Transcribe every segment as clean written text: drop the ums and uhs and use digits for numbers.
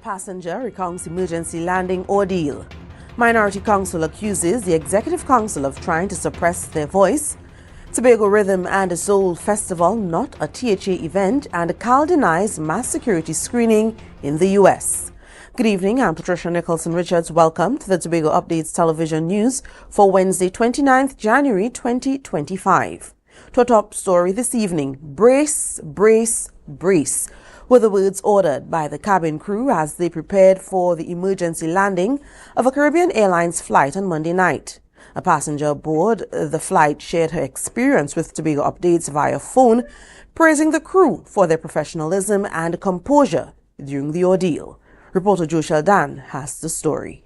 passenger recounts emergency landing ordeal. Minority Council accuses the Executive Council of trying to suppress their voice. Tobago Rhythm and Soul Festival not a THA event, and Cal denies mass security screening in the U.S. Good evening, I'm Patricia Nicholson-Richards. Welcome to the Tobago Updates television news for Wednesday, 29th January 2025. To our top story this evening, brace, brace, brace were the words ordered by the cabin crew as they prepared for the emergency landing of a Caribbean Airlines flight on Monday night. A passenger aboard the flight shared her experience with Tobago Updates via phone, praising the crew for their professionalism and composure during the ordeal. Reporter Joe Sheldon has the story.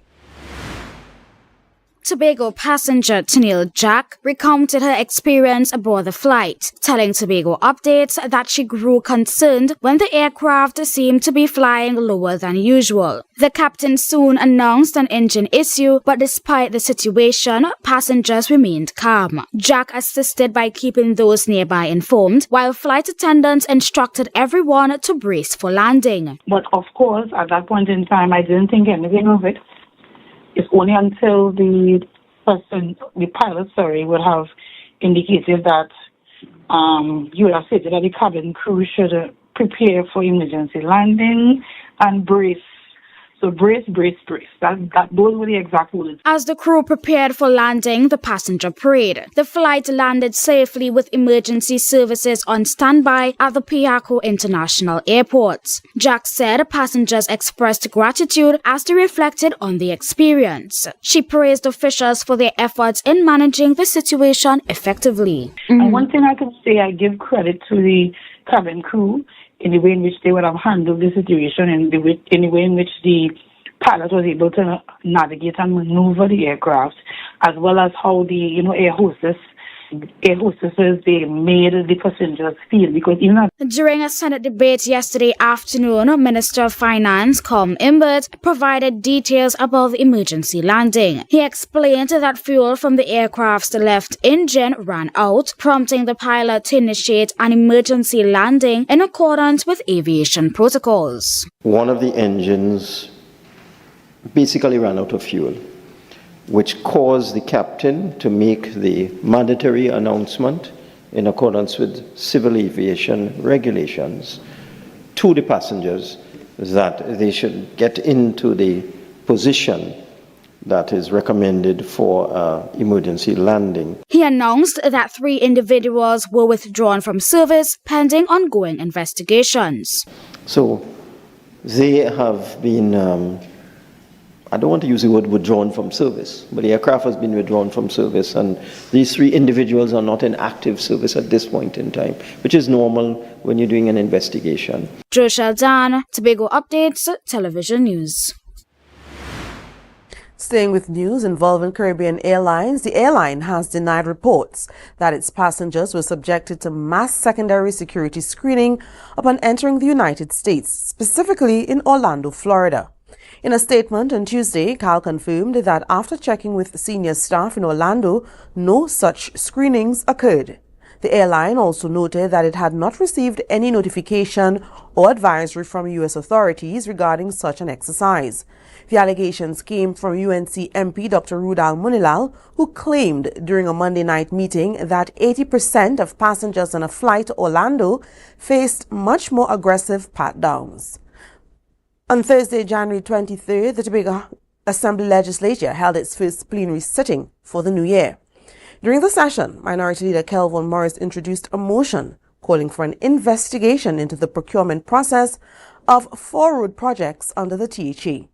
Tobago passenger Snail Jack recounted her experience aboard the flight, telling Tobago Updates that she grew concerned when the aircraft seemed to be flying lower than usual. The captain soon announced an engine issue, but despite the situation, passengers remained calm. Jack assisted by keeping those nearby informed, while flight attendants instructed everyone to brace for landing. But of course, at that point in time, I didn't think anything of it. It's only until the pilot, would have indicated that you would have stated that the cabin crew should prepare for emergency landing and brace. So brace, brace, brace. Those were the exact words. As the crew prepared for landing, the passenger prayed. The flight landed safely with emergency services on standby at the Piaco International Airport. Jack said passengers expressed gratitude as they reflected on the experience. She praised officials for their efforts in managing the situation effectively. And one thing I could say, I give credit to the cabin crew in the way in which they would have handled the situation, and in the way in which the pilot was able to navigate and maneuver the aircraft, as well as how the air hostesses, they made the passengers feel. Because even during a Senate debate yesterday afternoon, Minister of Finance Com Imbert provided details about the emergency landing. He explained that fuel from the aircraft's left engine ran out, prompting the pilot to initiate an emergency landing in accordance with aviation protocols. One of the engines basically ran out of fuel, which caused the captain to make the mandatory announcement in accordance with civil aviation regulations to the passengers that they should get into the position that is recommended for emergency landing. He announced that 3 individuals were withdrawn from service pending ongoing investigations. So they have been I don't want to use the word withdrawn from service, but the aircraft has been withdrawn from service, and these 3 individuals are not in active service at this point in time, which is normal when you're doing an investigation. Joe Sheldon, Tobago Updates, Television News. Staying with news involving Caribbean Airlines, the airline has denied reports that its passengers were subjected to mass secondary security screening upon entering the United States, specifically in Orlando, Florida. In a statement on Tuesday, Cal confirmed that after checking with senior staff in Orlando, no such screenings occurred. The airline also noted that it had not received any notification or advisory from U.S. authorities regarding such an exercise. The allegations came from UNC MP Dr. Rudal Munilal, who claimed during a Monday night meeting that 80% of passengers on a flight to Orlando faced much more aggressive pat-downs. On Thursday, January 23rd, the Tobago Assembly Legislature held its first plenary sitting for the new year. During the session, Minority Leader Kelvin Morris introduced a motion calling for an investigation into the procurement process of 4 road projects under the THA.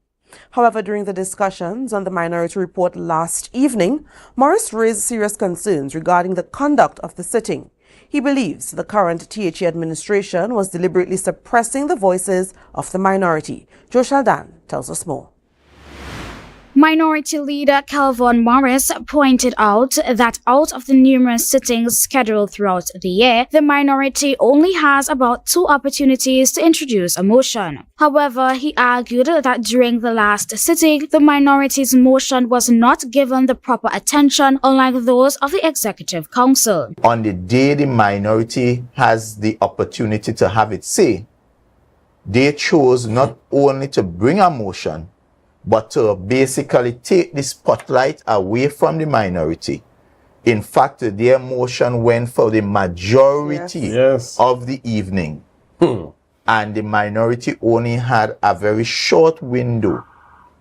However, during the discussions on the Minority Report last evening, Morris raised serious concerns regarding the conduct of the sitting. He believes the current THA administration was deliberately suppressing the voices of the minority. Joe Sheldon tells us more. Minority Leader Kelvin Morris pointed out that out of the numerous sittings scheduled throughout the year, the minority only has about 2 opportunities to introduce a motion. However, he argued that during the last sitting, the minority's motion was not given the proper attention, unlike those of the Executive Council. On the day the minority has the opportunity to have its say, they chose not only to bring a motion, but to basically take the spotlight away from the minority. In fact, their motion went for the majority of the evening. And the minority only had a very short window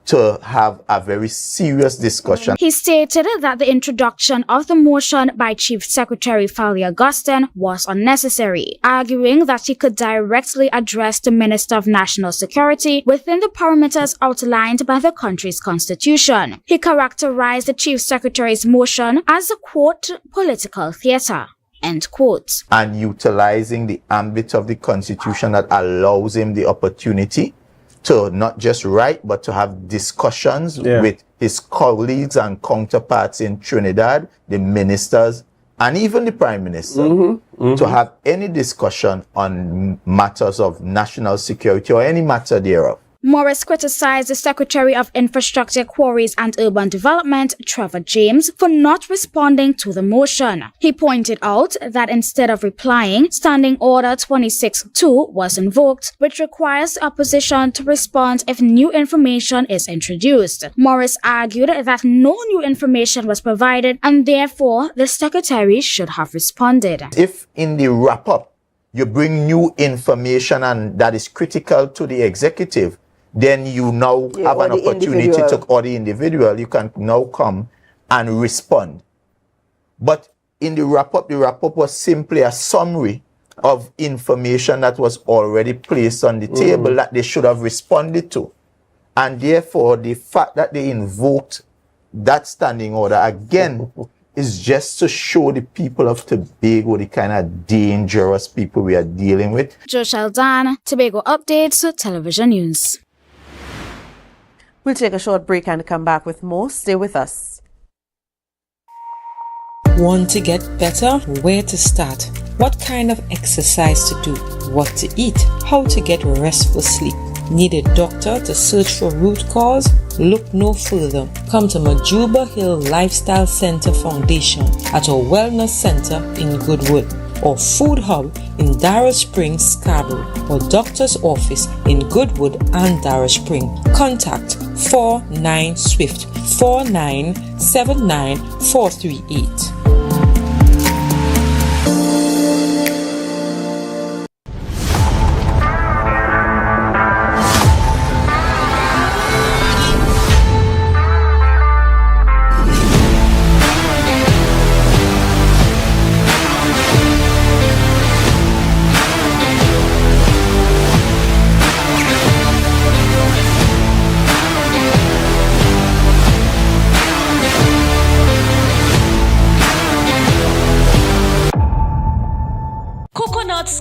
to have a very serious discussion. He stated that the introduction of the motion by Chief Secretary Fali Augustine was unnecessary, arguing that he could directly address the Minister of National Security within the parameters outlined by the country's constitution. He characterized the Chief Secretary's motion as a, quote, political theater, end quote. And utilizing the ambit of the constitution that allows him the opportunity to not just write, but to have discussions with his colleagues and counterparts in Trinidad, the ministers, and even the Prime Minister, to have any discussion on matters of national security or any matter thereof. Morris criticized the Secretary of Infrastructure, Quarries and Urban Development, Trevor James, for not responding to the motion. He pointed out that instead of replying, Standing Order 26-2 was invoked, which requires the opposition to respond if new information is introduced. Morris argued that no new information was provided and therefore the Secretary should have responded. If in the wrap-up you bring new information and that is critical to the executive, then you now have an opportunity to, or the individual, you can now come and respond. But in the wrap-up was simply a summary of information that was already placed on the table that they should have responded to. And therefore, the fact that they invoked that standing order again is just to show the people of Tobago the kind of dangerous people we are dealing with. Jo Sheldon, Tobago Updates, Television News. We'll take a short break and come back with more. Stay with us. Want to get better? Where to start? What kind of exercise to do? What to eat? How to get restful sleep? Need a doctor to search for root cause? Look no further. Come to Majuba Hill Lifestyle Center Foundation at our Wellness Center in Goodwood, or Food Hub in Darrow Springs, Scarborough, or Doctor's Office in Goodwood and Darrow Spring. Contact 49 Swift 4979 438.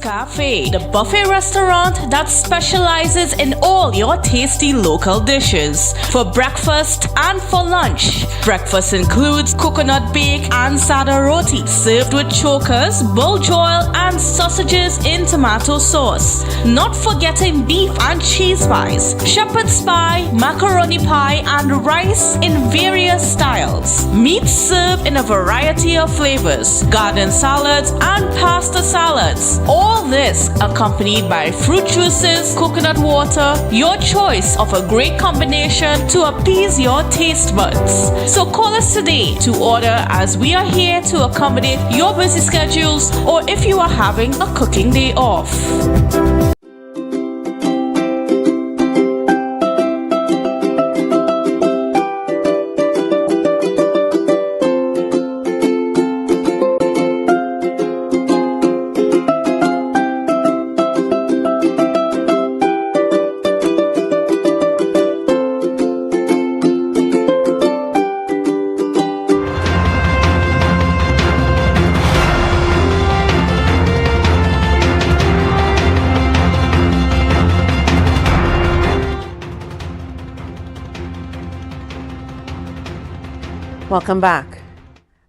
Cafe, the buffet restaurant that specializes in all your tasty local dishes for breakfast and for lunch. Breakfast includes coconut bake and sada roti served with chokers, bull joil and sausages in tomato sauce. Not forgetting beef and cheese pies, shepherd's pie, macaroni pie and rice in various styles. Meat served in a variety of flavors, garden salads and pasta salads. All this accompanied by fruit juices, coconut water, your choice of a great combination to appease your taste buds. So call us today to order, as we are here to accommodate your busy schedules or if you are having a cooking day off. Welcome back.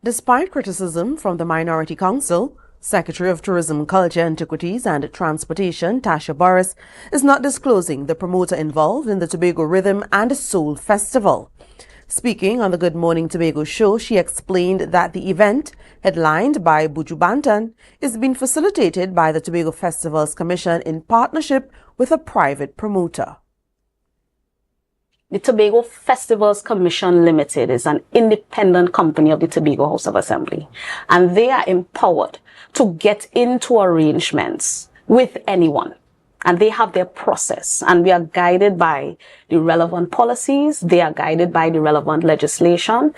Despite criticism from the Minority Council, Secretary of Tourism, Culture, Antiquities and Transportation, Tasha Boris, is not disclosing the promoter involved in the Tobago Rhythm and Soul Festival. Speaking on the Good Morning Tobago show, she explained that the event, headlined by Buju Banton, is being facilitated by the Tobago Festivals Commission in partnership with a private promoter. The Tobago Festivals Commission Limited is an independent company of the Tobago House of Assembly, and they are empowered to get into arrangements with anyone. And they have their process, and we are guided by the relevant policies. They are guided by the relevant legislation.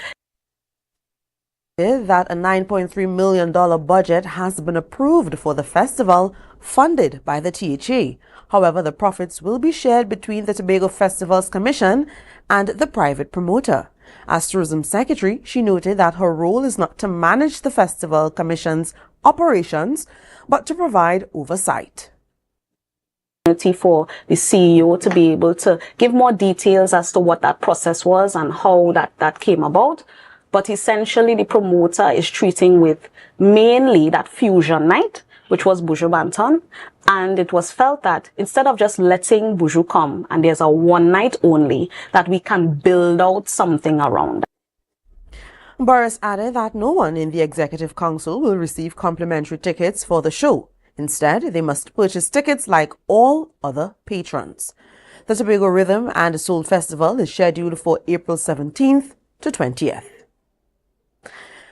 That a $9.3 million budget has been approved for the festival, funded by the THA. However, the profits will be shared between the Tobago Festivals Commission and the private promoter. As Tourism Secretary, she noted that her role is not to manage the Festival Commission's operations, but to provide oversight. For the CEO to be able to give more details as to what that process was and how that came about. But essentially, the promoter is treating with mainly that fusion night, which was Buju Banton. And it was felt that instead of just letting Buju come and there's a one night only, that we can build out something around. Boris added that no one in the Executive Council will receive complimentary tickets for the show. Instead, they must purchase tickets like all other patrons. The Tobago Rhythm and Soul Festival is scheduled for April 17th to 20th.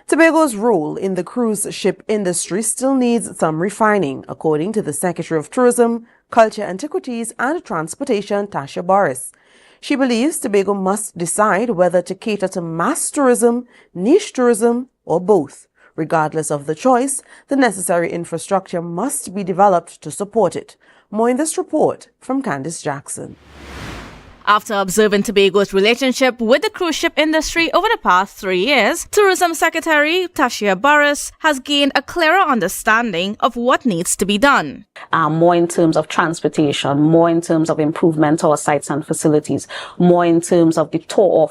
Tobago's role in the cruise ship industry still needs some refining, according to the Secretary of Tourism, Culture, Antiquities and Transportation, Tasha Boris. She believes Tobago must decide whether to cater to mass tourism, niche tourism, or both. Regardless of the choice, the necessary infrastructure must be developed to support it. More in this report from Candice Jackson. After observing Tobago's relationship with the cruise ship industry over the past 3 years, Tourism Secretary Tasha Boris has gained a clearer understanding of what needs to be done. More in terms of transportation, more in terms of improvement to our sites and facilities, more in terms of the tour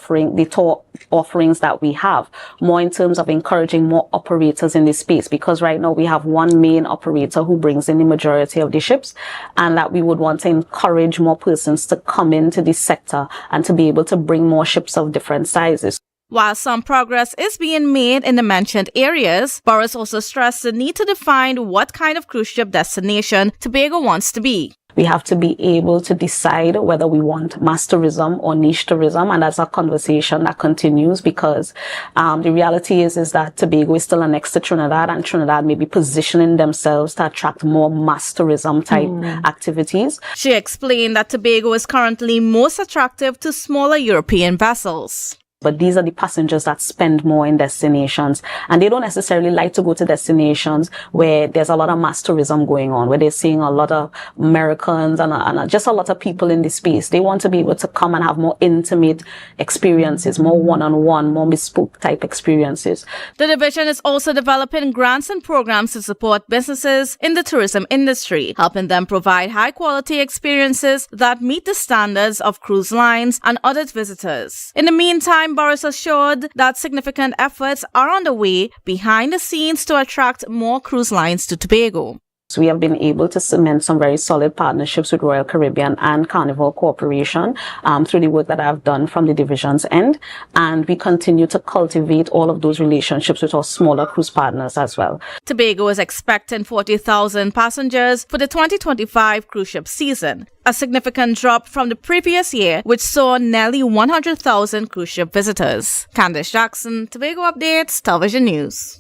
offerings that we have, more in terms of encouraging more operators in this space, because right now we have one main operator who brings in the majority of the ships, and that we would want to encourage more persons to come into this sector and to be able to bring more ships of different sizes. While some progress is being made in the mentioned areas, Boris also stressed the need to define what kind of cruise ship destination Tobago wants to be. We have to be able to decide whether we want mass tourism or niche tourism, and that's a conversation that continues, because the reality is that Tobago is still next to Trinidad, and Trinidad may be positioning themselves to attract more mass tourism type activities. She explained that Tobago is currently most attractive to smaller European vessels. But these are the passengers that spend more in destinations, and they don't necessarily like to go to destinations where there's a lot of mass tourism going on, where they're seeing a lot of Americans and just a lot of people in the space. They want to be able to come and have more intimate experiences, more one-on-one, more bespoke type experiences. The division is also developing grants and programs to support businesses in the tourism industry, helping them provide high-quality experiences that meet the standards of cruise lines and other visitors. In the meantime, Boris assured that significant efforts are underway behind the scenes to attract more cruise lines to Tobago. So we have been able to cement some very solid partnerships with Royal Caribbean and Carnival Corporation through the work that I've done from the division's end. And we continue to cultivate all of those relationships with our smaller cruise partners as well. Tobago is expecting 40,000 passengers for the 2025 cruise ship season, a significant drop from the previous year, which saw nearly 100,000 cruise ship visitors. Candice Jackson, Tobago Updates, Television News.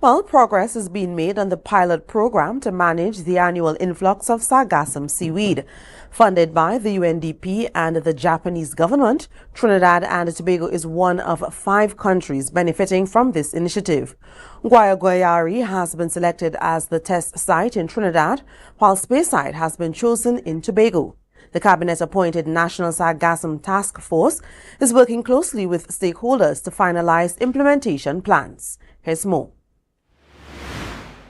Well, progress is being made on the pilot program to manage the annual influx of Sargassum seaweed. Funded by the UNDP and the Japanese government, Trinidad and Tobago is one of 5 countries benefiting from this initiative. Guayaguayari has been selected as the test site in Trinidad, while Speyside has been chosen in Tobago. The cabinet-appointed National Sargassum Task Force is working closely with stakeholders to finalize implementation plans. Here's more.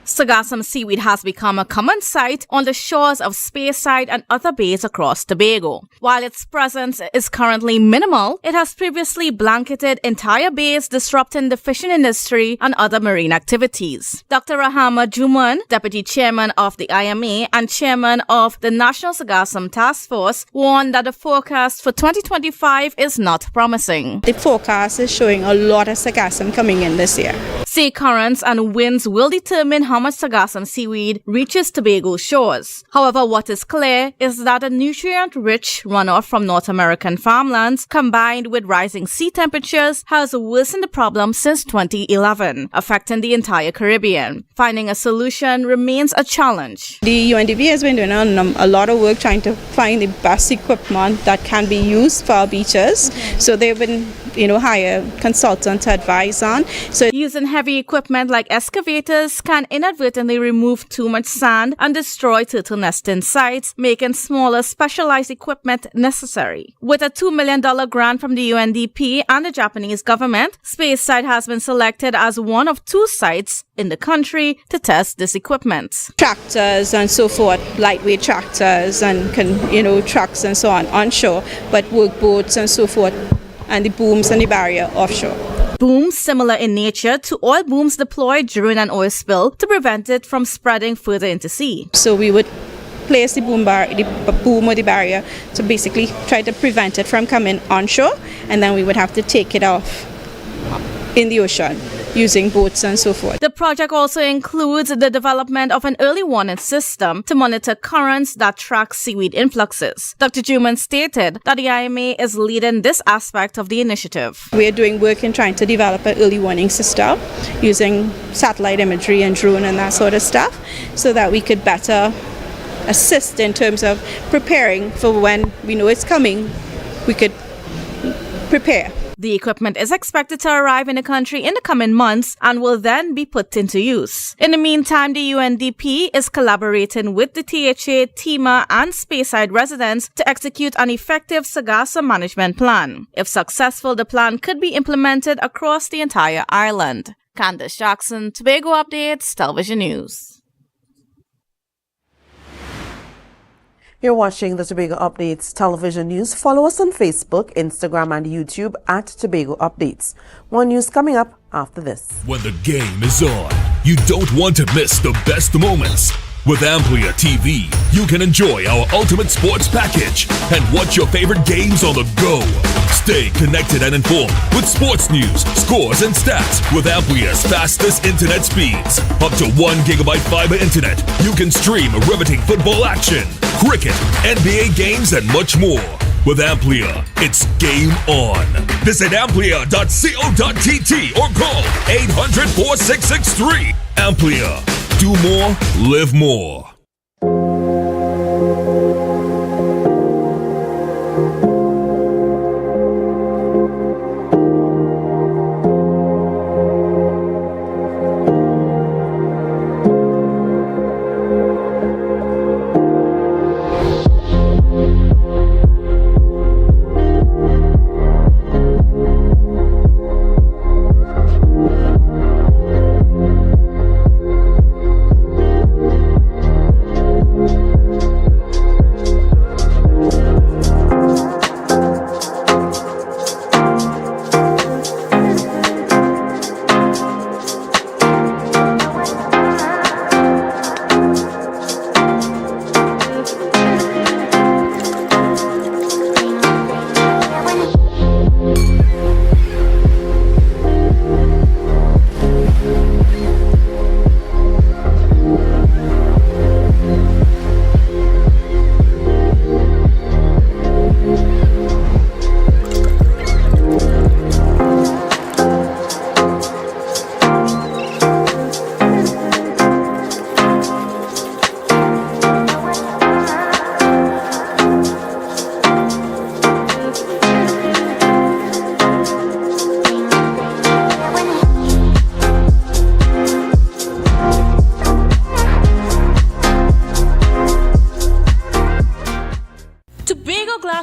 Sargassum seaweed has become a common sight on the shores of Speyside and other bays across Tobago. While its presence is currently minimal, it has previously blanketed entire bays, disrupting the fishing industry and other marine activities. Dr. Rahama Juman, Deputy Chairman of the IMA and Chairman of the National Sargassum Task Force, warned that the forecast for 2025 is not promising. The forecast is showing a lot of sargassum coming in this year. Sea currents and winds will determine how how much Sargassum seaweed reaches Tobago shores. However, what is clear is that a nutrient-rich runoff from North American farmlands combined with rising sea temperatures has worsened the problem since 2011, affecting the entire Caribbean. Finding a solution remains a challenge. The UNDP has been doing a lot of work trying to find the best equipment that can be used for our beaches. So they've been, hire consultants to advise on. So using heavy equipment like excavators can inadvertently remove too much sand and destroy turtle nesting sites, making smaller specialized equipment necessary. With a $2 million grant from the UNDP and the Japanese government, Speyside has been selected as one of 2 sites in the country to test this equipment. Tractors and so forth, lightweight tractors and trucks and so on onshore, but workboats and so forth, and the booms and the barrier offshore. Booms similar in nature to oil booms deployed during an oil spill to prevent it from spreading further into sea. So we would place the boom or the barrier to basically try to prevent it from coming onshore, and then we would have to take it off in the ocean using boats and so forth. The project also includes the development of an early warning system to monitor currents that track seaweed influxes. Dr. Juman stated that the IMA is leading this aspect of the initiative. We are doing work in trying to develop an early warning system using satellite imagery and drone and that sort of stuff, so that we could better assist in terms of preparing for when we know it's coming, we could prepare. The equipment is expected to arrive in the country in the coming months and will then be put into use. In the meantime, the UNDP is collaborating with the THA, TEMA, and Speyside residents to execute an effective Sargassum management plan. If successful, the plan could be implemented across the entire island. Candace Jackson, Tobago Updates, Television News. You're watching the Tobago Updates Television News. Follow us on Facebook, Instagram, and YouTube at Tobago Updates. More news coming up after this. When the game is on, you don't want to miss the best moments. With AMPLIA TV, you can enjoy our ultimate sports package and watch your favorite games on the go. Stay connected and informed with sports news, scores, and stats with AMPLIA's fastest internet speeds. Up to 1 gigabyte fiber internet, you can stream riveting football action, cricket, NBA games, and much more. With AMPLIA, it's game on. Visit amplia.co.tt or call 800-4663. AMPLIA. Do more, live more.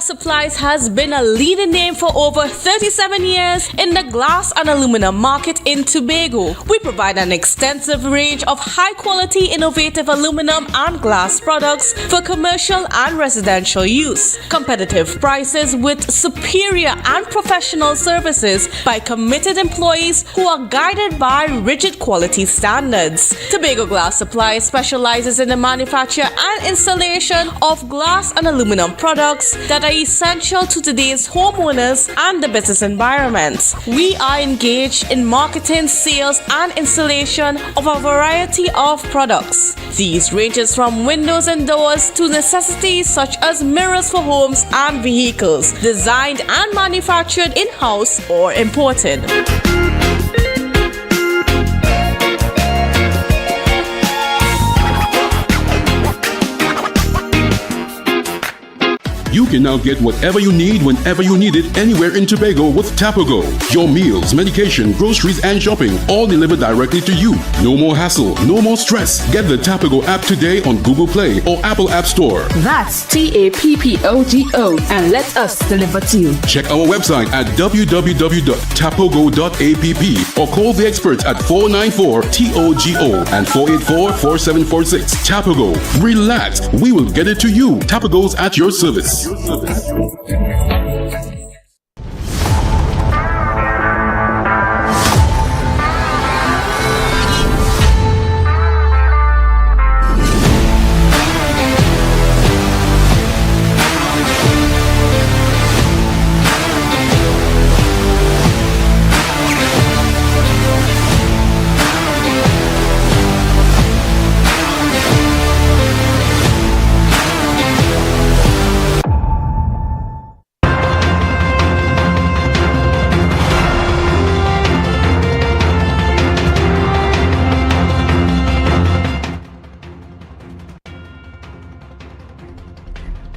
Supplies has been a leading name for over 37 years in the glass and aluminum market in Tobago. We provide an extensive range of high-quality, innovative aluminum and glass products for commercial and residential use. Competitive prices with superior and professional services by committed employees who are guided by rigid quality standards. Tobago Glass Supplies specializes in the manufacture and installation of glass and aluminum products that are essential to today's homeowners and the business environment. We are engaged in marketing, sales, and installation of a variety of products. These ranges from windows and doors to necessities such as mirrors for homes and vehicles, designed and manufactured in-house or imported. You can now get whatever you need whenever you need it anywhere in Tobago with Tobago. Your meals, medication, groceries, and shopping all delivered directly to you. No more hassle, no more stress. Get the Tobago app today on Google Play or Apple App Store. That's TAPPOGO and let us deliver to you. Check our website at www.tapogo.app or call the experts at 494-TOGO and 484-4746. Tobago. Relax. We will get it to you. Tobago's at your service.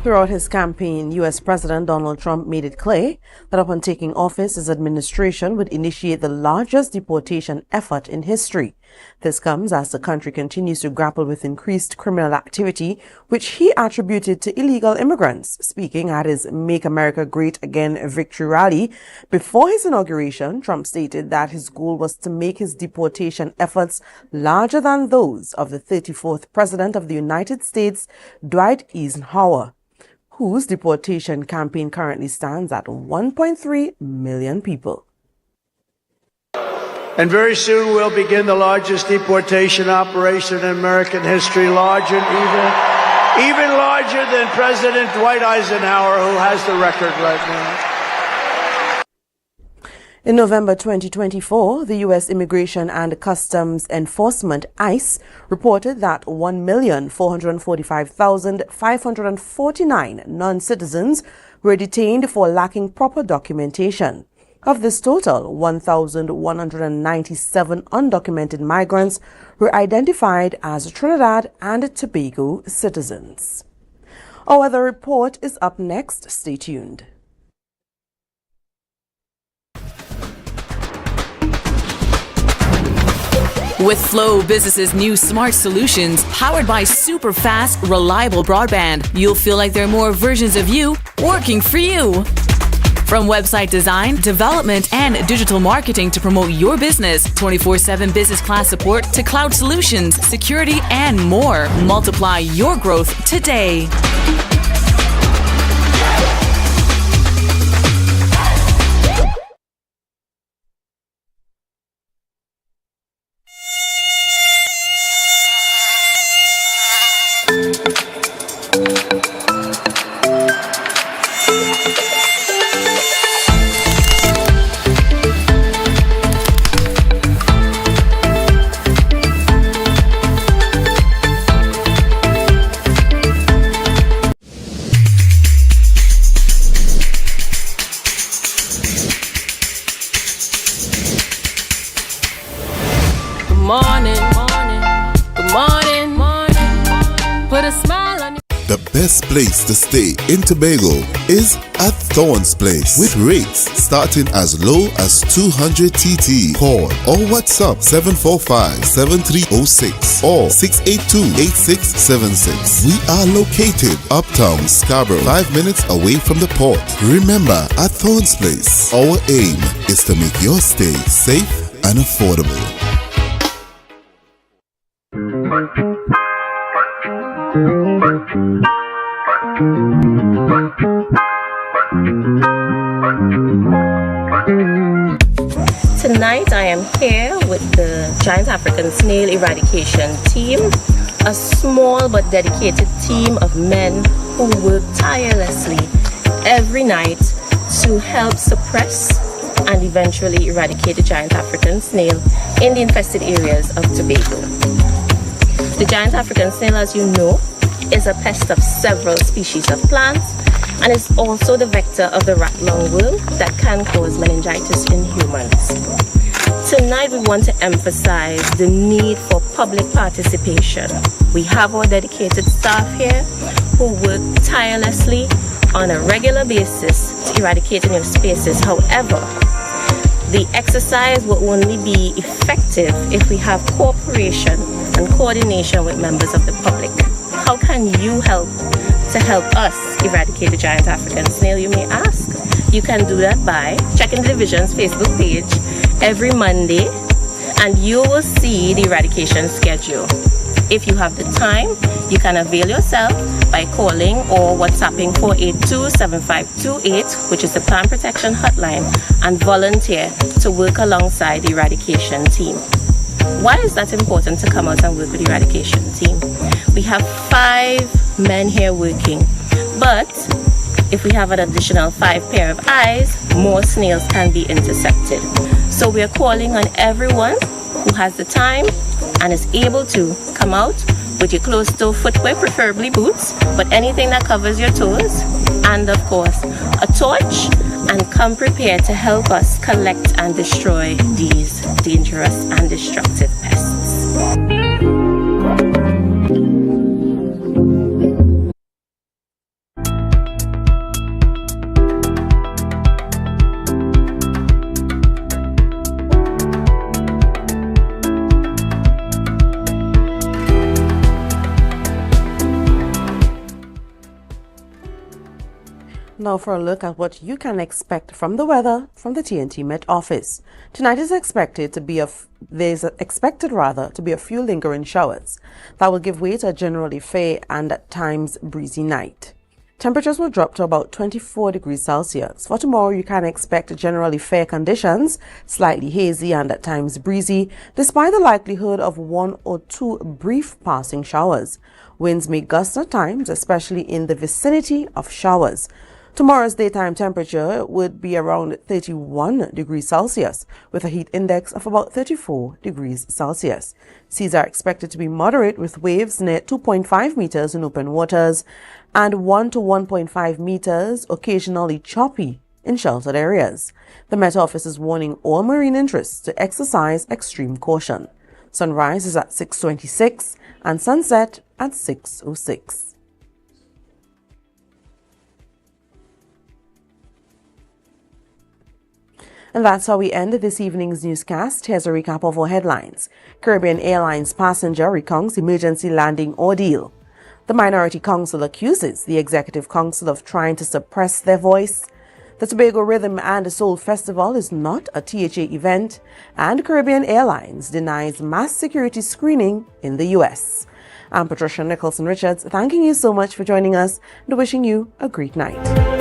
Throughout his campaign, U.S. President Donald Trump made it clear that upon taking office, his administration would initiate the largest deportation effort in history. This comes as the country continues to grapple with increased criminal activity, which he attributed to illegal immigrants. Speaking at his Make America Great Again victory rally before his inauguration, Trump stated that his goal was to make his deportation efforts larger than those of the 34th President of the United States, Dwight Eisenhower, whose deportation campaign currently stands at 1.3 million people. And very soon we'll begin the largest deportation operation in American history, even larger than President Dwight Eisenhower, who has the record right now. In November 2024, the U.S. Immigration and Customs Enforcement, ICE, reported that 1,445,549 non-citizens were detained for lacking proper documentation. Of this total, 1,197 undocumented migrants were identified as Trinidad and Tobago citizens. Our weather report is up next. Stay tuned. With Flow Business's new smart solutions powered by super fast, reliable broadband, you'll feel like there are more versions of you working for you. From website design, development, and digital marketing to promote your business, 24/7 business class support to cloud solutions, security, and more. Multiply your growth today. Best place to stay in Tobago is at Thorn's Place with rates starting as low as 200 TT. Call or WhatsApp 745-7306 or 682-8676. We are located uptown Scarborough, 5 minutes away from the port. Remember, at Thorn's Place, our aim is to make your stay safe and affordable. Tonight I am here with the Giant African Snail Eradication Team, a small but dedicated team of men who work tirelessly every night to help suppress and eventually eradicate the giant African snail in the infested areas of Tobago. The giant African snail, as you know, is a pest of several species of plants and is also the vector of the rat lungworm that can cause meningitis in humans. Tonight we want to emphasize the need for public participation. We have our dedicated staff here who work tirelessly on a regular basis to eradicate new spaces. However, the exercise will only be effective if we have cooperation and coordination with members of the public. How can you help to help us eradicate the giant African snail, you may ask? You can do that by checking the division's Facebook page every Monday, and you will see the eradication schedule. If you have the time, you can avail yourself by calling or WhatsApping 482-7528, which is the Plant Protection Hotline, and volunteer to work alongside the eradication team. Why is that important to come out and work with the eradication team? We have 5 men here working, but if we have an additional 5 pair of eyes, more snails can be intercepted. So we are calling on everyone who has the time and is able to come out with your closed-toe footwear, preferably boots, but anything that covers your toes, and of course a torch, and come prepared to help us collect and destroy these dangerous and destructive pests. Now for a look at what you can expect from the weather from the TNT Met office. Tonight is expected to be a few lingering showers that will give way to a generally fair and at times breezy night. Temperatures will drop to about 24 degrees Celsius. For tomorrow, you can expect generally fair conditions, slightly hazy and at times breezy, despite the likelihood of 1 or 2 brief passing showers. Winds may gust at times, especially in the vicinity of showers. Tomorrow's daytime temperature would be around 31 degrees Celsius, with a heat index of about 34 degrees Celsius. Seas are expected to be moderate, with waves near 2.5 meters in open waters and 1 to 1.5 meters, occasionally choppy, in sheltered areas. The Met Office is warning all marine interests to exercise extreme caution. Sunrise is at 6:26 and sunset at 6:06. And that's how we end this evening's newscast. Here's a recap of our headlines. Caribbean Airlines passenger recounts emergency landing ordeal. The Minority Council accuses the Executive Council of trying to suppress their voice. The Tobago Rhythm and Soul Festival is not a THA event. And Caribbean Airlines denies mass security screening in the U.S. I'm Patricia Nicholson Richards, thanking you so much for joining us and wishing you a great night.